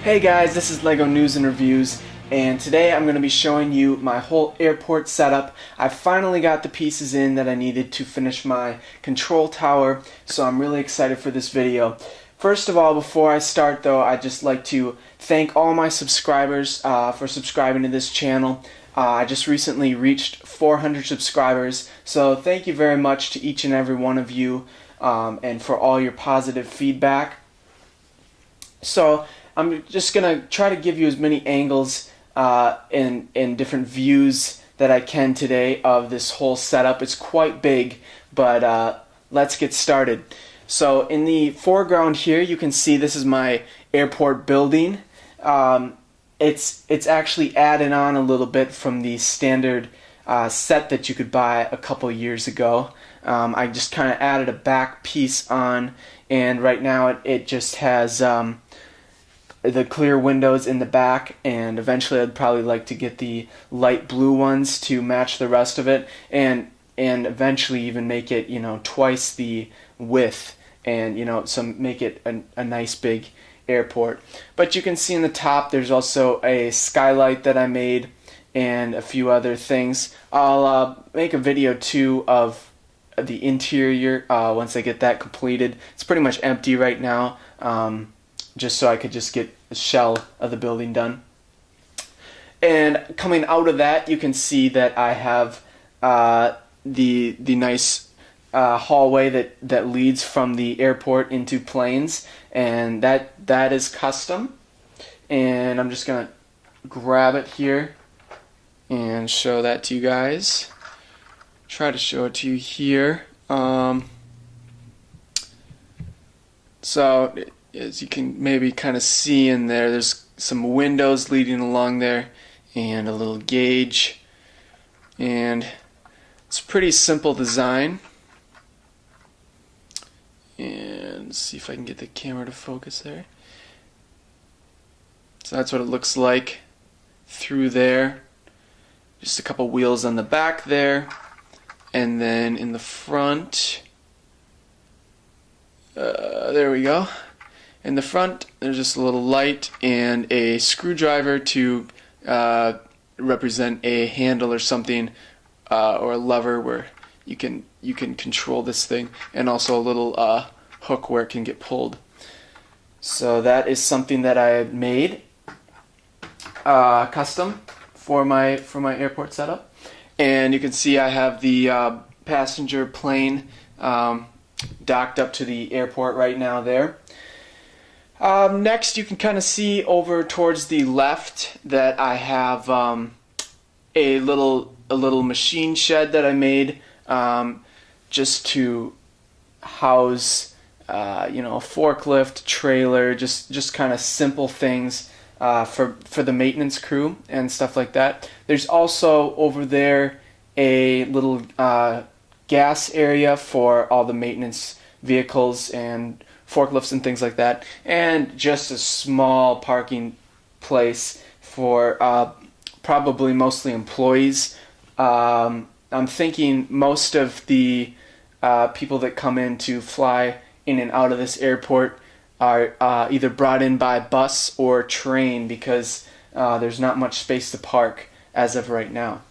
Hey guys, this is LEGO News and Reviews, and today I'm going to be showing you my whole airport setup. I finally got the pieces in that I needed to finish my control tower, so I'm really excited for this video. First of all, before I start though, I'd just like to thank all my subscribers for subscribing to this channel. I just recently reached 400 subscribers, so thank you very much to each and every one of you, and for all your positive feedback. So I'm just going to try to give you as many angles and different views that I can today of this whole setup. It's quite big, but let's get started. So in the foreground here, you can see this is my airport building. It's actually added on a little bit from the standard set that you could buy a couple years ago. I just kind of added a back piece on, and right now it just has the clear windows in the back, and eventually I'd probably like to get the light blue ones to match the rest of it, and eventually even make it, twice the width, and make it a nice big airport. But you can see in the top there's also a skylight that I made and a few other things. I'll make a video too of the interior once I get that completed. It's pretty much empty right now, just so I could just get the shell of the building done. And coming out of that, you can see that I have the nice hallway that leads from the airport into planes, and that is custom. And I'm just gonna grab it here and show that to you guys. Try to show it to you here. So as you can maybe kind of see in there's some windows leading along there and a little gauge, and it's a pretty simple design. And let's see if I can get the camera to focus there. So that's what it looks like through there. Just a couple wheels on the back there, and then in the front, there we go. In the front, there's just a little light and a screwdriver to represent a handle or something, or a lever where you can control this thing, and also a little hook where it can get pulled. So that is something that I had made custom for my airport setup. And you can see I have the passenger plane docked up to the airport right now there. Next, you can kind of see over towards the left that I have a little machine shed that I made just to house a forklift, trailer, just kind of simple things for the maintenance crew and stuff like that. There's also over there a little gas area for all the maintenance vehicles and forklifts and things like that, and just a small parking place for probably mostly employees. I'm thinking most of the people that come in to fly in and out of this airport are either brought in by bus or train, because there's not much space to park as of right now.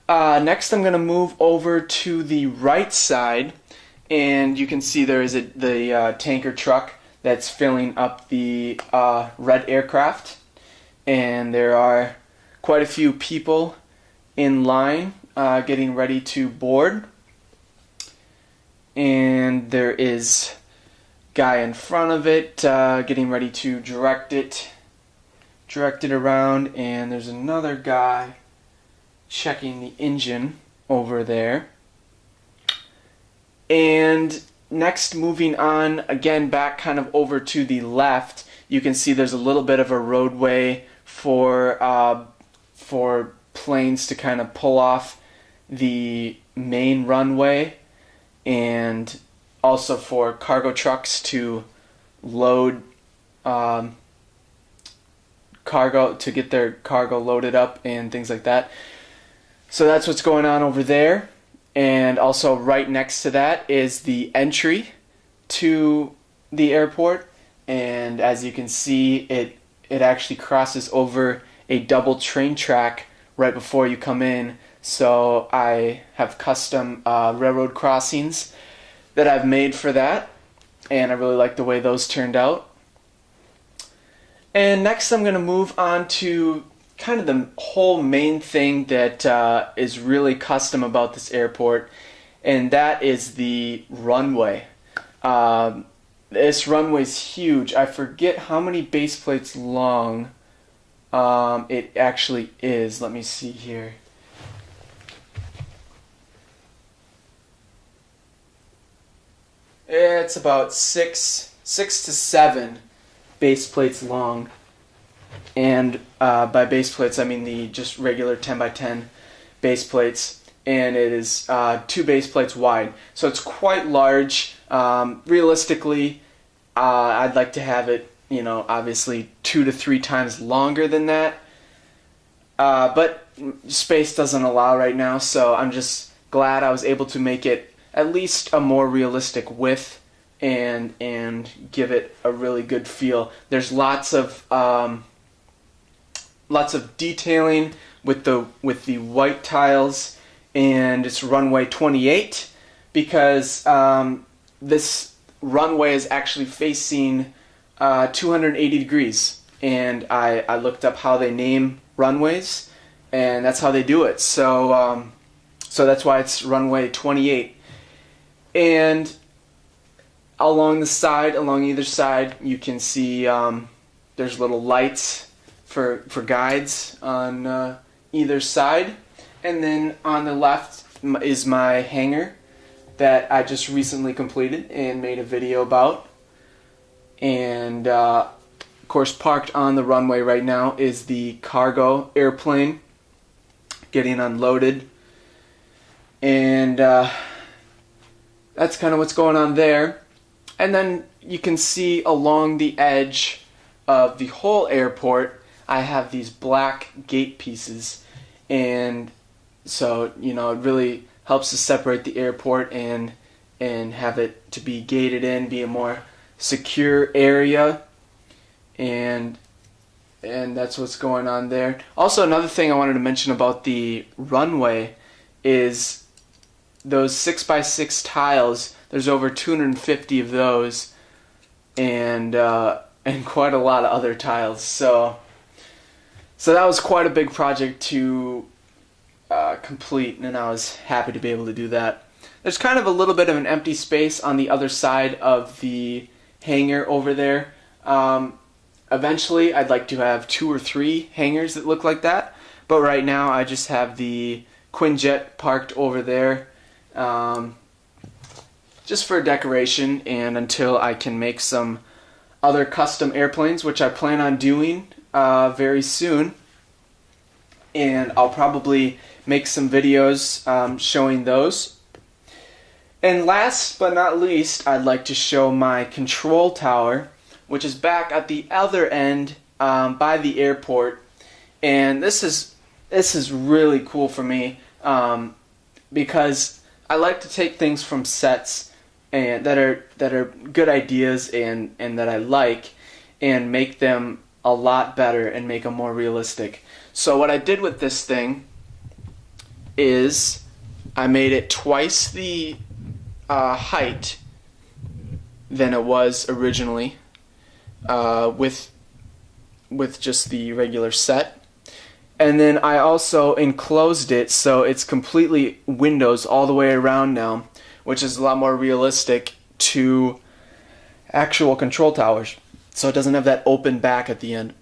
Next, I'm going to move over to the right side, and you can see there is the tanker truck that's filling up the red aircraft, and there are quite a few people in line getting ready to board. And there is a guy in front of it getting ready to direct it around, and there's another guy checking the engine over there. And next, moving on again back kind of over to the left, you can see there's a little bit of a roadway for planes to kind of pull off the main runway, and also for cargo trucks to load cargo, to get their cargo loaded up and things like that. So that's what's going on over there. And also right next to that is the entry to the airport. And as you can see, it actually crosses over a double train track right before you come in. So I have custom railroad crossings that I've made for that, and I really like the way those turned out. And next I'm going to move on to kind of the whole main thing that is really custom about this airport, and that is the runway. This runway is huge. I forget how many base plates long it actually is. Let me see here. It's about six to seven base plates long, and by base plates I mean the just regular 10x10 base plates, and it is 2 base plates wide, so it's quite large. Realistically, I'd like to have it, obviously 2 to 3 times longer than that, but space doesn't allow right now, so I'm just glad I was able to make it at least a more realistic width and give it a really good feel. There's lots of detailing with the white tiles, and it's runway 28 because this runway is actually facing 280 degrees, and I looked up how they name runways, and that's how they do it. So that's why it's runway 28. And along either side, you can see there's little lights for guides on either side. And then on the left is my hangar that I just recently completed and made a video about. And of course, parked on the runway right now is the cargo airplane getting unloaded. And that's kind of what's going on there. And then you can see along the edge of the whole airport, I have these black gate pieces, and so it really helps to separate the airport and have it to be gated in, be a more secure area, and that's what's going on there. Also, another thing I wanted to mention about the runway is those 6x6 tiles. There's over 250 of those, and quite a lot of other tiles. So that was quite a big project to complete, and I was happy to be able to do that. There's kind of a little bit of an empty space on the other side of the hangar over there. Eventually, I'd like to have 2 or 3 hangars that look like that, but right now I just have the Quinjet parked over there. Just for decoration, and until I can make some other custom airplanes, which I plan on doing very soon, and I'll probably make some videos showing those. And last but not least, I'd like to show my control tower, which is back at the other end by the airport. And this is really cool for me because I like to take things from sets and that are good ideas and that I like, and make them a lot better and make them more realistic. So what I did with this thing is I made it twice the height than it was originally with just the regular set. And then I also enclosed it so it's completely windows all the way around now, which is a lot more realistic to actual control towers. So it doesn't have that open back at the end.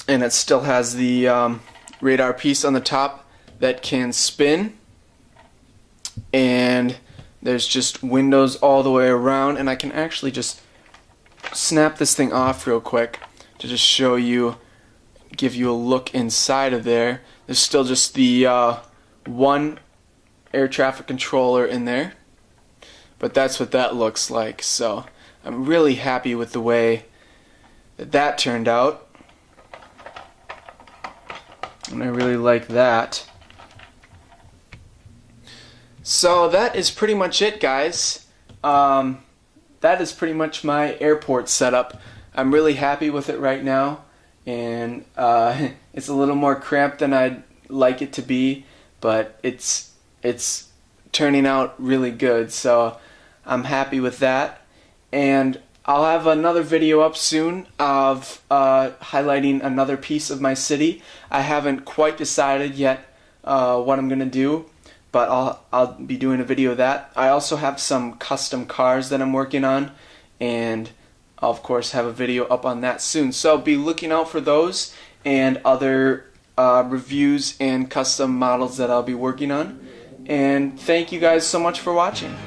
And it still has the radar piece on the top that can spin. And there's just windows all the way around. And I can actually just snap this thing off real quick to just show you, give you a look inside of there. There's still just the one air traffic controller in there, but that's what that looks like. So I'm really happy with the way that turned out, and I really like that. So that is pretty much it, guys. That is pretty much my airport setup. I'm really happy with it right now, and it's a little more cramped than I'd like it to be, but it's turning out really good, so I'm happy with that. And I'll have another video up soon of highlighting another piece of my city. I haven't quite decided yet what I'm gonna do, but I'll be doing a video of that. I also have some custom cars that I'm working on, and I'll of course have a video up on that soon. So be looking out for those and other reviews and custom models that I'll be working on. And thank you guys so much for watching.